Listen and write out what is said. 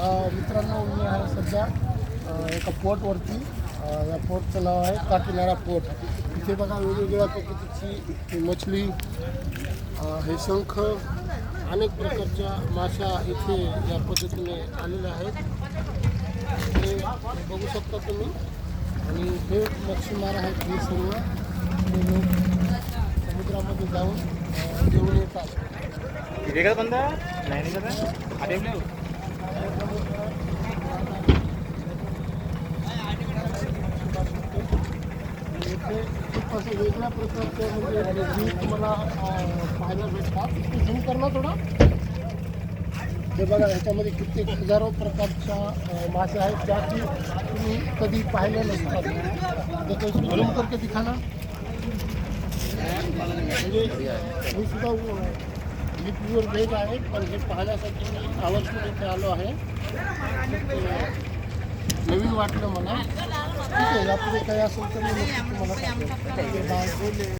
मित्रांनो, मी आहे सध्या एका पोर्टवरती. या पोर्टचं नाव आहे काकीनाडा पोर्ट. इथे बघा वेगवेगळ्या प्रकृतीची मछली, हे शंख, अनेक प्रकारच्या माशा इथे या पद्धतीने आलेल्या आहेत. हे बघू शकता तुम्ही. आणि हे मच्छीमार आहेत. हे सर्व हे लोक समुद्रामध्ये जाऊन घेऊन येतात. वेगळा बंदा नाही का आठवले इथे खूप असं वेगळ्या प्रकारचे म्हणजे जीव तुम्हाला पाहायला भेटतात. ते झूम कर ना थोडा. हे बघा, ह्याच्यामध्ये कित्येक हजारो प्रकारच्या मासे आहेत ज्या की तुम्ही कधी पाहिल्या नसतात. तर तो झूम करके दिखाना. म्हणजे मी सुद्धा मी प्युअर व्हेज आहे, पण हे पाहण्यासाठी मी आवर्जून इथे आलो आहे. नवीन वाटलं मला. ठीक आहे, यापुढे काही असेल तर मी नक्की तुम्हाला सांगेन.